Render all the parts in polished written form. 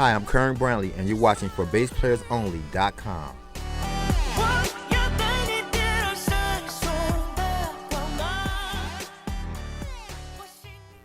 Hi, I'm Kern Brantley, and you're watching for BassPlayersOnly.com.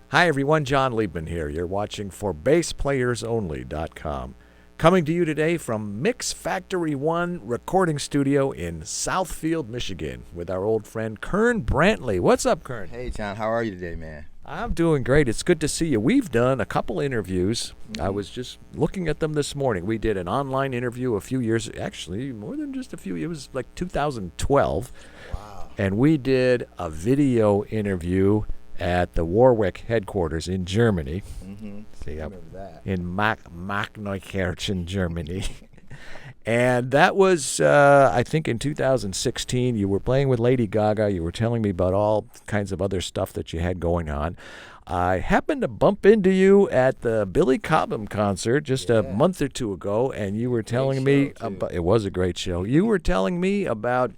Hi everyone, John Liebman here. You're watching for BassPlayersOnly.com. Coming to you today from Mix Factory 1 recording studio in Southfield, Michigan with our old friend Kern Brantley. What's up, Kern? Hey, John, how are you today, man? I'm doing great. It's good to see you. We've done a couple interviews. I was just looking at them this morning. We did an online interview a few years, actually more than just a few, it was like 2012. Wow. And we did a video interview at the Warwick headquarters in Germany. See, I remember that. in Magneukirchen, Germany. And that was, I think, in 2016. You were playing with Lady Gaga. You were telling me about all kinds of other stuff that you had going on. I happened to bump into you at the Billy Cobham concert just a month or two ago, and you were telling me about, it was a great show. You were telling me about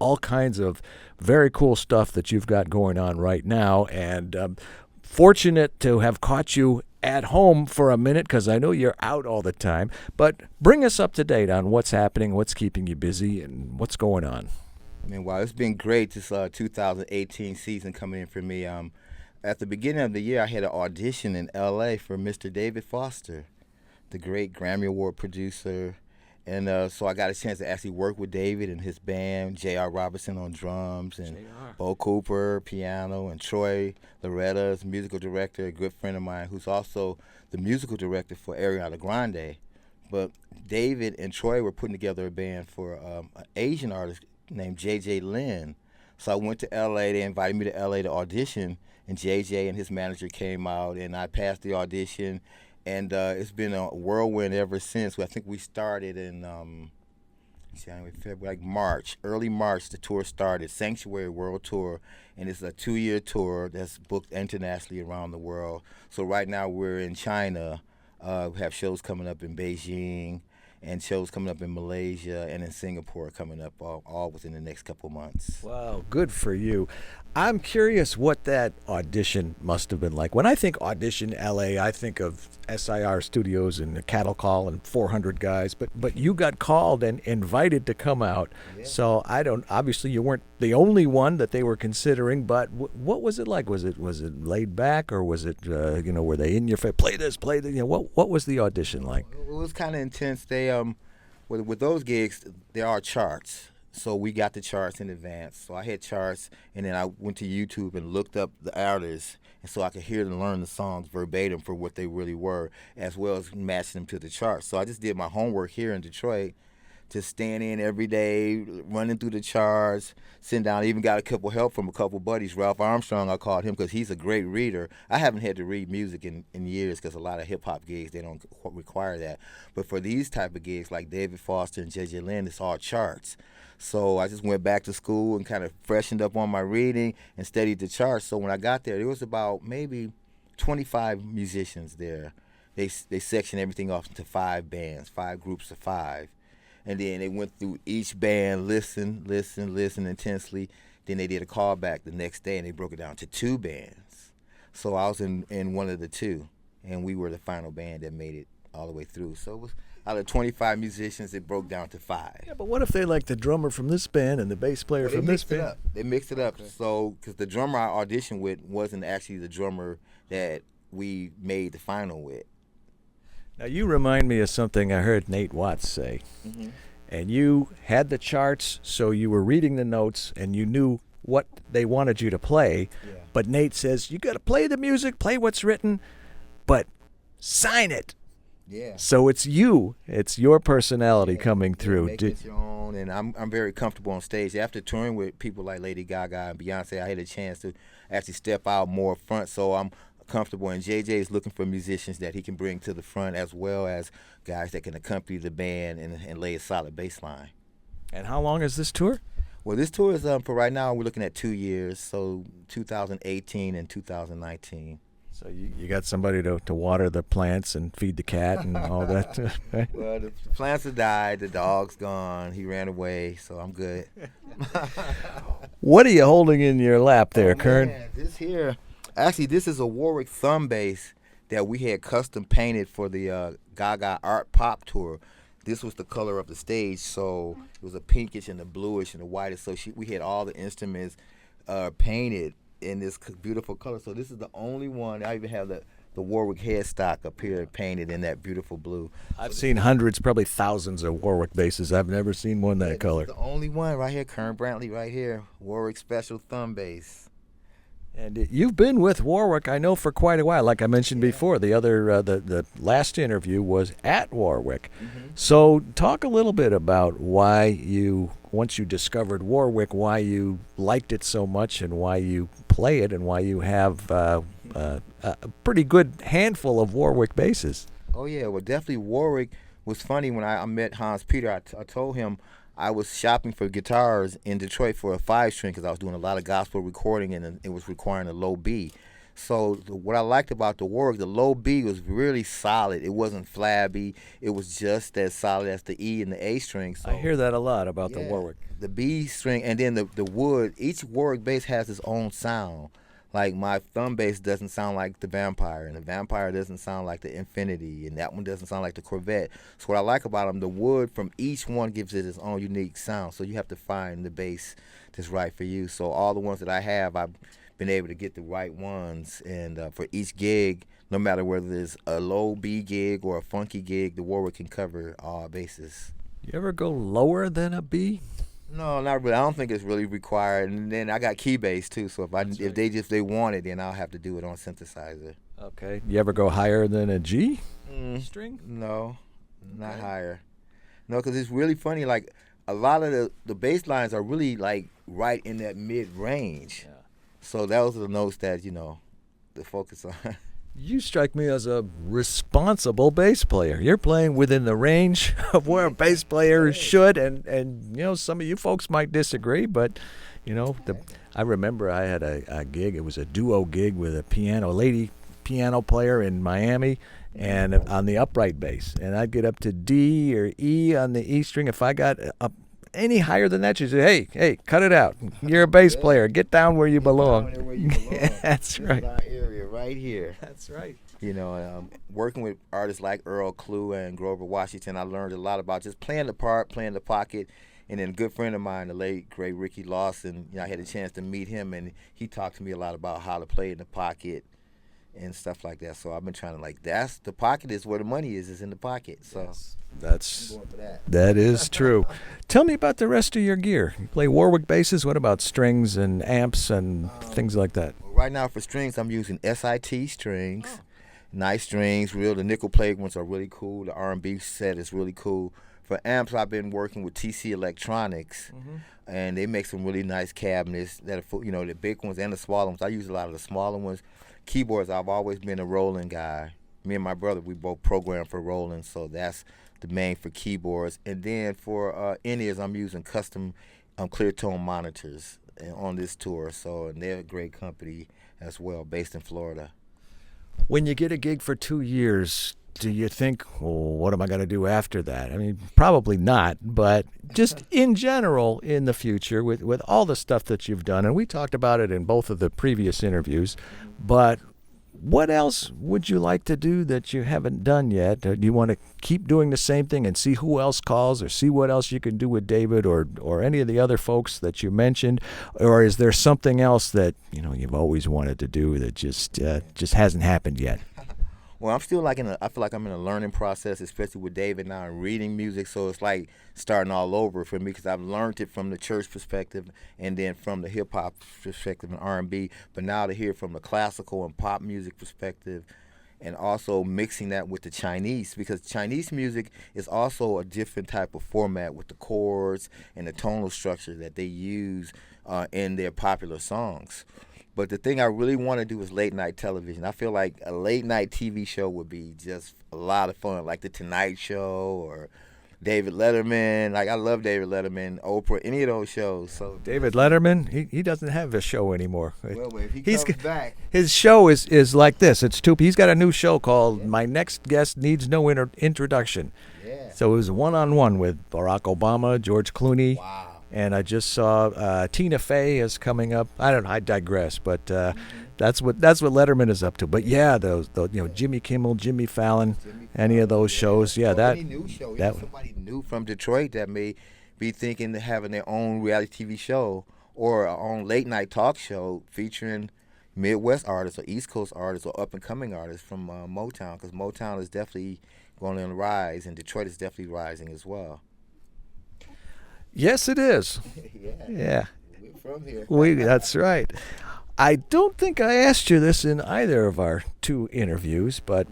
all kinds of very cool stuff that you've got going on right now, and fortunate to have caught you at home for a minute because I know you're out all the time. But bring us up to date on what's happening, what's keeping you busy, and what's going on. I mean, wow, it's been great this 2018 season coming in for me. At the beginning of the year, I had an audition in L.A. for Mr. David Foster, the great Grammy Award producer. And so I got a chance to actually work with David and his band, J.R. Robertson on drums, and Bo Cooper, piano, and Troy Loretta's musical director, a good friend of mine, who's also the musical director for Ariana Grande. But David and Troy were putting together a band for an Asian artist named J.J. Lin. So I went to L.A. They invited me to L.A. to audition, and J.J. and his manager came out, and I passed the audition. And it's been a whirlwind ever since. I think we started in January, February, like March, early March. The tour started, Sanctuary World Tour, and it's a 2-year tour that's booked internationally around the world. So right now we're in China. We have shows coming up in Beijing, and shows coming up in Malaysia and in Singapore coming up all within the next couple months. Wow, good for you. I'm curious what that audition must have been like. When I think audition LA, I think of SIR Studios and the Cattle Call and 400 guys, but you got called and invited to come out. Yeah. So obviously you weren't the only one that they were considering, but what was it like? Was it laid back, or was it were they in your face, play this, what was the audition like? It was kind of intense. They with those gigs, there are charts. So we got the charts in advance. So I had charts, and then I went to YouTube and looked up the artists, and so I could hear and learn the songs verbatim for what they really were, as well as matching them to the charts. So I just did my homework here in Detroit, just staying in every day, running through the charts, sitting down. I even got a couple help from a couple buddies. Ralph Armstrong, I called him because he's a great reader. I haven't had to read music in years because a lot of hip-hop gigs, they don't require that. But for these type of gigs like David Foster and J.J. Lin, it's all charts. So I just went back to school and kind of freshened up on my reading and studied the charts. So when I got there was about maybe 25 musicians there. They sectioned everything off into 5 bands, 5 groups of 5. And then they went through each band, listen intensely. Then they did a callback the next day, and they broke it down to 2 bands. So I was in one of the 2, and we were the final band that made it all the way through. So it was out of 25 musicians, it broke down to 5. Yeah, but what if they like the drummer from this band and the bass player from this band? They mixed it up. Okay. So, because the drummer I auditioned with wasn't actually the drummer that we made the final with. Now, you remind me of something I heard Nate Watts say. Mm-hmm. And you had the charts, so you were reading the notes, and you knew what they wanted you to play. Yeah. But Nate says, you got to play the music, play what's written, but sign it. Yeah. So it's your personality coming through. Make it your own, and I'm very comfortable on stage. After touring with people like Lady Gaga and Beyonce, I had a chance to actually step out more front, so I'm comfortable. And JJ is looking for musicians that he can bring to the front, as well as guys that can accompany the band and lay a solid bass line. And how long is this tour? Well, this tour is for right now we're looking at 2 years, so 2018 and 2019. So you got somebody to water the plants and feed the cat and all that, right? Well, the plants have died, the dog's gone, he ran away, so I'm good. What are you holding in your lap there, Kern? Man, this here, actually, this is a Warwick thumb bass that we had custom painted for the Gaga Art Pop Tour. This was the color of the stage, so it was a pinkish and a bluish and a whitish. So we had all the instruments painted in this beautiful color. So this is the only one. I even have the Warwick headstock up here painted in that beautiful blue. I've seen hundreds, probably thousands of Warwick basses. I've never seen one that color. This is the only one right here, Kern Brantley right here, Warwick Special Thumb Bass. And you've been with Warwick, I know, for quite a while. Like I mentioned before, the last interview was at Warwick. Mm-hmm. So talk a little bit about why you, once you discovered Warwick, why you liked it so much and why you play it and why you have a pretty good handful of Warwick basses. Oh, yeah. Well, definitely Warwick was funny. When I met Hans Peter, I told him I was shopping for guitars in Detroit for a 5-string because I was doing a lot of gospel recording and it was requiring a low B. So what I liked about the Warwick, the low B was really solid. It wasn't flabby. It was just as solid as the E and the A string. So, I hear that a lot about the Warwick. The B string and then the wood. Each Warwick bass has its own sound. Like my thumb bass doesn't sound like the Vampire, and the Vampire doesn't sound like the Infinity, and that one doesn't sound like the Corvette. So what I like about them, the wood from each one gives it its own unique sound. So you have to find the bass that's right for you. So all the ones that I have, I've been able to get the right ones, and for each gig, no matter whether it's a low B gig or a funky gig, the Warwick can cover all bases. You ever go lower than a B? No, not really. I don't think it's really required. And then I got key bass too, so if they want it, then I'll have to do it on synthesizer. Okay. You ever go higher than a G string? No, not higher. No, because it's really funny. Like a lot of the bass lines are really like right in that mid range. Yeah. So those are the notes that to focus on. You strike me as a responsible bass player. You're playing within the range of where a bass player should, and some of you folks might disagree, but I remember I had a gig. It was a duo gig with a lady piano player in Miami, and on the upright bass, and I'd get up to D or E on the E string. If I got up any higher than that, she'd say, hey, cut it out. You're a bass player. Get down where you belong. That's right. Our area right here. That's right. Working with artists like Earl Klugh and Grover Washington, I learned a lot about just playing the part, playing the pocket. And then a good friend of mine, the late, great Ricky Lawson, I had a chance to meet him, and he talked to me a lot about how to play in the pocket and stuff like that. So I've been trying to the pocket is where the money is in the pocket. So yes. That is true. Tell me about the rest of your gear. You play Warwick basses. What about strings and amps and things like that? Right now for strings, I'm using SIT strings. Oh. Nice strings, the nickel plate ones are really cool. The R&B set is really cool. For amps, I've been working with TC Electronics, and they make some really nice cabinets that are, the big ones and the smaller ones. I use a lot of the smaller ones. Keyboards, I've always been a Roland guy. Me and my brother, we both programmed for Roland, so that's the main for keyboards. And then for in-ears, I'm using custom clear tone monitors on this tour, and they're a great company as well, based in Florida. When you get a gig for 2 years, do you think, well, what am I going to do after that? I mean, probably not, but just in general in the future with all the stuff that you've done, and we talked about it in both of the previous interviews, but what else would you like to do that you haven't done yet? Do you want to keep doing the same thing and see who else calls or see what else you can do with David or any of the other folks that you mentioned? Or is there something else that you've always wanted to do that just hasn't happened yet? Well, I'm still I feel like I'm in a learning process, especially with David now and reading music. So it's like starting all over for me because I've learned it from the church perspective and then from the hip hop perspective and R&B. But now to hear from the classical and pop music perspective, and also mixing that with the Chinese, because Chinese music is also a different type of format with the chords and the tonal structure that they use in their popular songs. But the thing I really want to do is late night television. I feel like a late night TV show would be just a lot of fun, like The Tonight Show or David Letterman. Like I love David Letterman, Oprah, any of those shows. So David Letterman, he doesn't have a show anymore. Well, if he comes back, his show is like this. It's two. He's got a new show called My Next Guest Needs No Introduction. Yeah. So it was one-on-one with Barack Obama, George Clooney. Wow. And I just saw Tina Fey is coming up. I don't know, I digress, but That's what Letterman is up to. But yeah, those Jimmy Kimmel, Jimmy Fallon, any of those shows. Yeah, that any new show. that Somebody new from Detroit that may be thinking of having their own reality TV show or our own late night talk show featuring Midwest artists or East Coast artists or up and coming artists from Motown, because Motown is definitely going on the rise and Detroit is definitely rising as well. yes, it is. Yeah. We're from here. That's right. I don't think I asked you this in either of our two interviews, but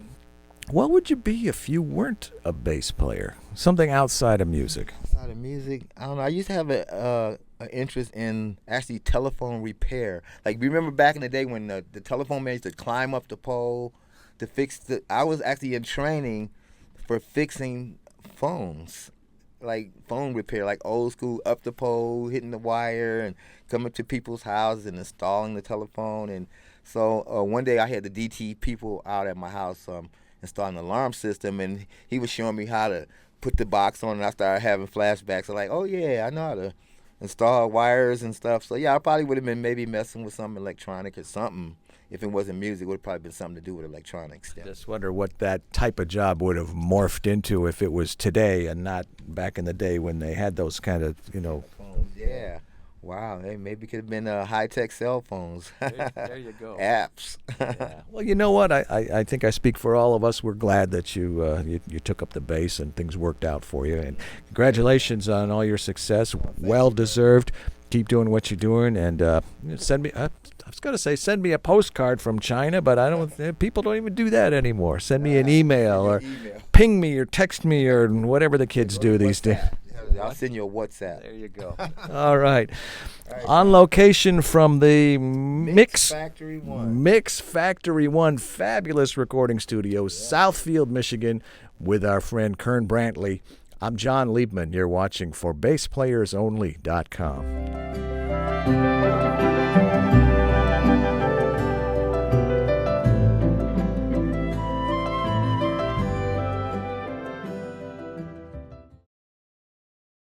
what would you be if you weren't a bass player? Something outside of music. Outside of music, I don't know. I used to have an interest in actually telephone repair. Like, remember back in the day when the telephone man used to climb up the pole to fix the. I was actually in training for fixing phones, like phone repair, like old school, up the pole, hitting the wire, and coming to people's houses and installing the telephone. And so one day I had the DT people out at my house installing an alarm system, and he was showing me how to put the box on, and I started having flashbacks. I'm like, oh yeah, I know how to install wires and stuff. So yeah, I probably would have been maybe messing with some electronic or something. If it wasn't music, it would have probably been something to do with electronics. Just wonder what that type of job would have morphed into if it was today and not back in the day when they had those kind of, Phones, yeah. Wow, hey, maybe it could have been high-tech cell phones. There you go. Apps. Yeah. Well, you know what? I think I speak for all of us. We're glad that you took up the bass and things worked out for you. And congratulations on all your success. Well deserved. Keep doing what you're doing, and send me. I was going to say send me a postcard from China, but people don't even do that anymore. Send me an email or ping me or text me or whatever the kids do these days. I'll send you a WhatsApp. There you go. All right. On location from the Mix Factory One fabulous recording studio, Southfield, Michigan, with our friend Kern Brantley. I'm John Liebman. You're watching for BassPlayersOnly.com.